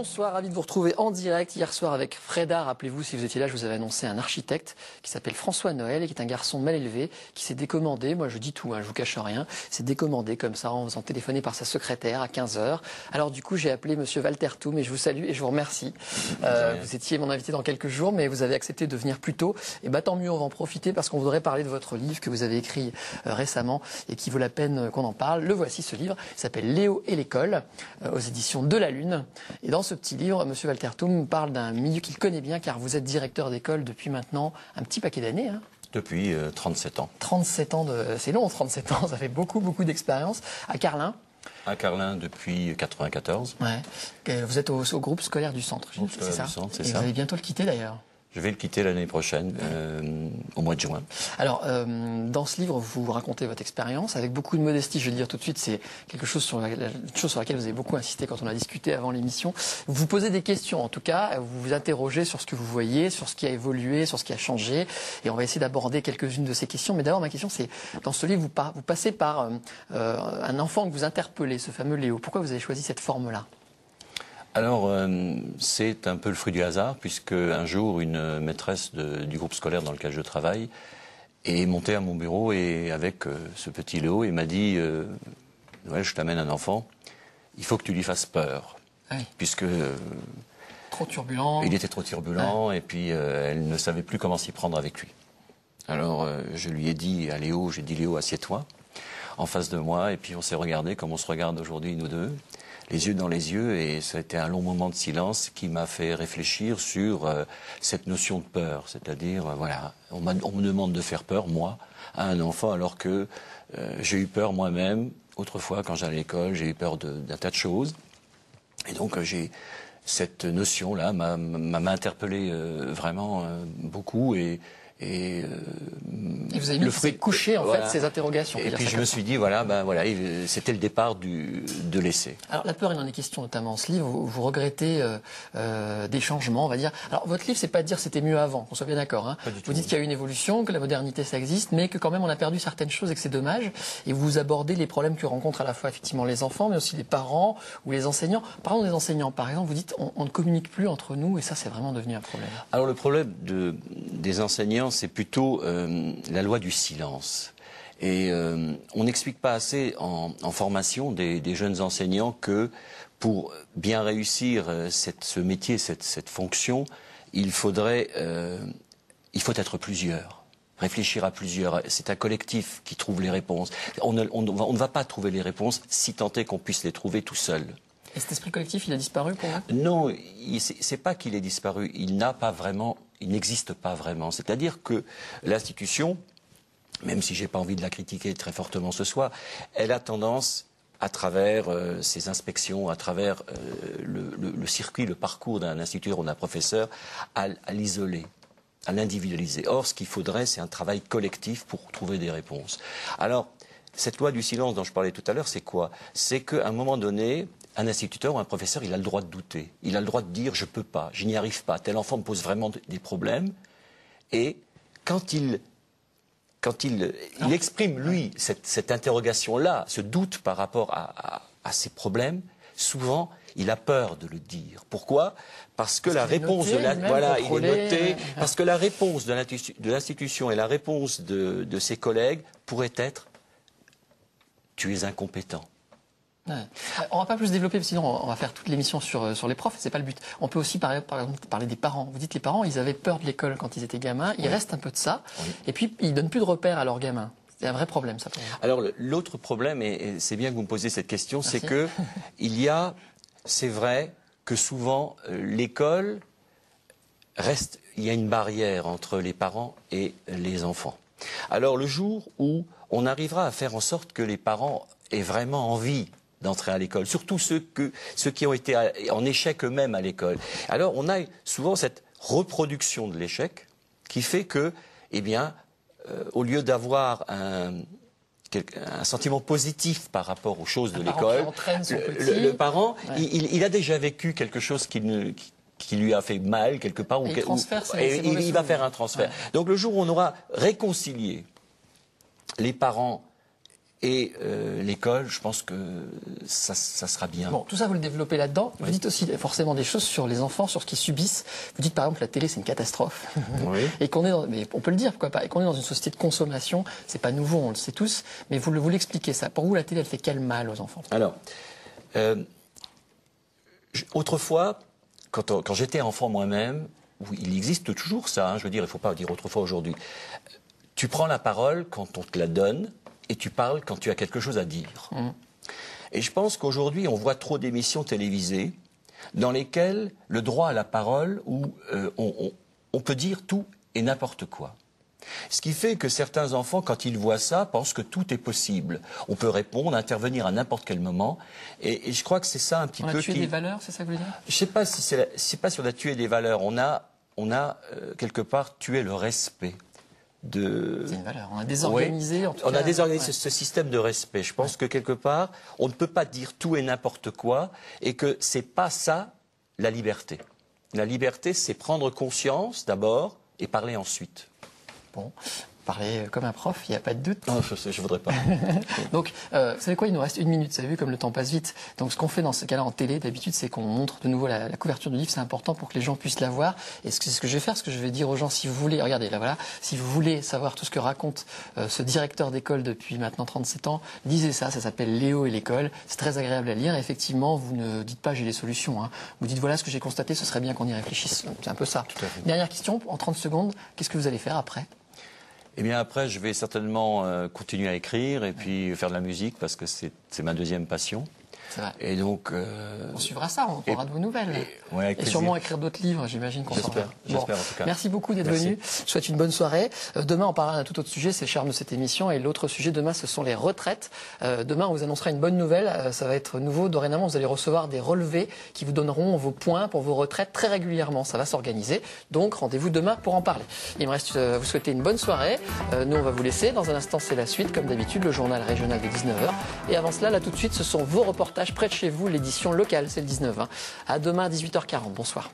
Bonsoir, ravi de vous retrouver en direct hier soir avec Freda. Rappelez-vous, si vous étiez là, je vous avais annoncé un architecte qui s'appelle François Noël et qui est un garçon mal élevé, qui s'est décommandé, moi je dis tout, je vous cache rien, s'est décommandé comme ça en faisant téléphoner par sa secrétaire à 15 h. Alors du coup, j'ai appelé monsieur Walter Toum et je vous salue et je vous remercie. Vous étiez mon invité dans quelques jours, mais vous avez accepté de venir plus tôt. Et tant mieux, on va en profiter parce qu'on voudrait parler de votre livre que vous avez écrit récemment et qui vaut la peine qu'on en parle. Le voici, ce livre, il s'appelle Léo et l'école, aux éditions de la Lune. Et dans ce petit livre, M. Walter Toum parle d'un milieu qu'il connaît bien, car vous êtes directeur d'école depuis maintenant un petit paquet d'années. Depuis 37 ans. 37 ans, c'est long 37 ans, ça fait beaucoup d'expérience. À Carlin. À Carlin depuis 94. Ouais. Vous êtes au groupe scolaire du centre, c'est ça. C'est ça. Vous allez bientôt le quitter d'ailleurs. Je vais le quitter l'année prochaine, au mois de juin. Alors, dans ce livre, vous racontez votre expérience avec beaucoup de modestie. Je vais le dire tout de suite, c'est quelque chose sur laquelle vous avez beaucoup insisté quand on a discuté avant l'émission. Vous vous posez des questions, en tout cas, vous vous interrogez sur ce que vous voyez, sur ce qui a évolué, sur ce qui a changé. Et on va essayer d'aborder quelques-unes de ces questions. Mais d'abord, ma question, c'est, dans ce livre, vous passez par un enfant que vous interpellez, ce fameux Léo. Pourquoi vous avez choisi cette forme-là ? Alors, c'est un peu le fruit du hasard, puisque un jour, une maîtresse du groupe scolaire dans lequel je travaille est montée à mon bureau et avec ce petit Léo, et m'a dit ouais, je t'amène un enfant, il faut que tu lui fasses peur. Oui. Puisque trop turbulent. Il était trop turbulent, et puis elle ne savait plus comment s'y prendre avec lui. Alors, je lui ai dit à Léo, j'ai dit Léo, assieds-toi en face de moi, et puis on s'est regardé comme on se regarde aujourd'hui, nous deux, les yeux dans les yeux, et ça a été un long moment de silence qui m'a fait réfléchir sur cette notion de peur. C'est-à-dire, voilà, on me demande de faire peur, moi, à un enfant, alors que j'ai eu peur moi-même. Autrefois, quand j'allais à l'école, j'ai eu peur d'un tas de choses. Et donc, cette notion-là m'a interpellé vraiment beaucoup, et vous avez mis le coucher en fait ces interrogations. Et puis je me suis dit c'était le départ de l'essai. Alors la peur, il en est question notamment dans ce livre. Vous regrettez des changements, on va dire. Alors votre livre, c'est pas de dire c'était mieux avant, qu'on soit bien d'accord. Vous dites qu'il y a eu une évolution, que la modernité ça existe, mais que quand même on a perdu certaines choses et que c'est dommage. Et vous abordez les problèmes que rencontrent à la fois effectivement les enfants, mais aussi les parents ou les enseignants. Parlons des enseignants, par exemple. Vous dites on ne communique plus entre nous et ça c'est vraiment devenu un problème. Alors le problème des enseignants, c'est plutôt la loi du silence. Et on n'explique pas assez en formation des jeunes enseignants que pour bien réussir ce métier, cette fonction, il faut être plusieurs. Réfléchir à plusieurs. C'est un collectif qui trouve les réponses. On ne va pas trouver les réponses si tant est qu'on puisse les trouver tout seul. Et cet esprit collectif, il a disparu pour vous ? Non, c'est pas qu'il ait disparu. Il n'existe pas vraiment. C'est-à-dire que l'institution, même si j'ai pas envie de la critiquer très fortement ce soir, elle a tendance, à travers ses inspections, à travers le circuit, le parcours d'un instituteur ou d'un professeur, à l'isoler, à l'individualiser. Or, ce qu'il faudrait, c'est un travail collectif pour trouver des réponses. Alors, cette loi du silence dont je parlais tout à l'heure, c'est quoi ? C'est qu'à un moment donné, un instituteur ou un professeur, il a le droit de douter. Il a le droit de dire « je peux pas, je n'y arrive pas, tel enfant me pose vraiment des problèmes ». Et quand il exprime, lui, cette interrogation-là, ce doute par rapport à ses problèmes, souvent, il a peur de le dire. Pourquoi ? Parce que la réponse il est noté, parce que la réponse de l'institution et la réponse de ses collègues pourrait être « tu es incompétent ». Ouais. On va pas plus développer, sinon on va faire toute l'émission sur les profs, c'est pas le but. On peut aussi par exemple parler des parents. Vous dites les parents, ils avaient peur de l'école quand ils étaient gamins, il reste un peu de ça, et puis ils donnent plus de repères à leurs gamins. C'est un vrai problème, ça, pour vous. Alors l'autre problème, et c'est bien que vous me posiez cette question, c'est que c'est vrai que souvent l'école reste, il y a une barrière entre les parents et les enfants. Alors le jour où on arrivera à faire en sorte que les parents aient vraiment envie d'entrer à l'école, surtout ceux qui ont été en échec eux-mêmes à l'école. Alors on a souvent cette reproduction de l'échec qui fait que, au lieu d'avoir un sentiment positif par rapport aux choses de l'école, le parent, il a déjà vécu quelque chose qui lui a fait mal quelque part, il va faire un transfert. Ouais. Donc le jour où on aura réconcilié les parents Et l'école, je pense que ça sera bien. Bon, tout ça, vous le développez là-dedans. Vous dites aussi forcément des choses sur les enfants, sur ce qu'ils subissent. Vous dites par exemple que la télé, c'est une catastrophe. Oui. Et qu'on est dans, mais on peut le dire, pourquoi pas, et qu'on est dans une société de consommation. C'est pas nouveau, on le sait tous. Mais vous l'expliquez ça. Pour vous, la télé, elle fait quel mal aux enfants? Alors, autrefois, quand j'étais enfant moi-même, il existe toujours ça, hein, je veux dire, il ne faut pas dire autrefois aujourd'hui. Tu prends la parole quand on te la donne et tu parles quand tu as quelque chose à dire. Et je pense qu'aujourd'hui, on voit trop d'émissions télévisées dans lesquelles le droit à la parole, où on peut dire tout et n'importe quoi. Ce qui fait que certains enfants, quand ils voient ça, pensent que tout est possible. On peut répondre, intervenir à n'importe quel moment. Et je crois que c'est ça un petit peu... On a tué des valeurs, c'est ça que vous voulez dire? Je ne sais pas si on a tué des valeurs. On a quelque part tué le respect. C'est une valeur. On a désorganisé, en tout cas. On a désorganisé ce système de respect. Je pense que quelque part, on ne peut pas dire tout et n'importe quoi et que c'est pas ça la liberté. La liberté, c'est prendre conscience d'abord et parler ensuite. Bon, parler comme un prof, il n'y a pas de doute. Non, je ne voudrais pas. Donc, vous savez quoi, il nous reste 1 minute, vous avez vu comme le temps passe vite. Donc, ce qu'on fait dans ce cas-là en télé, d'habitude, c'est qu'on montre de nouveau la couverture du livre, c'est important pour que les gens puissent la voir. Et c'est ce que je vais faire, ce que je vais dire aux gens, si vous voulez, regardez, là voilà, si vous voulez savoir tout ce que raconte ce directeur d'école depuis maintenant 37 ans, lisez ça, ça s'appelle Léo et l'école, c'est très agréable à lire. Et effectivement, vous ne dites pas j'ai les solutions, hein. Vous dites voilà ce que j'ai constaté, ce serait bien qu'on y réfléchisse. C'est un peu ça. Tout à fait. Dernière question, en 30 secondes, qu'est-ce que vous allez faire après? Eh bien après, je vais certainement continuer à écrire et puis faire de la musique parce que c'est ma deuxième passion. C'est vrai. Et donc... on suivra ça, on aura de vos nouvelles. Et sûrement écrire d'autres livres, j'imagine qu'on s'en va. J'espère en tout cas. Merci beaucoup d'être venu. Je souhaite une bonne soirée. Demain, on parlera d'un tout autre sujet, c'est le charme de cette émission. Et l'autre sujet demain, ce sont les retraites. Demain, on vous annoncera une bonne nouvelle. Ça va être nouveau. Dorénavant, vous allez recevoir des relevés qui vous donneront vos points pour vos retraites très régulièrement. Ça va s'organiser. Donc, rendez-vous demain pour en parler. Il me reste à vous souhaiter une bonne soirée. Nous, on va vous laisser. Dans un instant, c'est la suite. Comme d'habitude, le journal régional de 19h. Et avant cela, là, tout de suite, ce sont vos reportages près de chez vous. L'édition locale, c'est le 19h. À demain à 18h40. Bonsoir.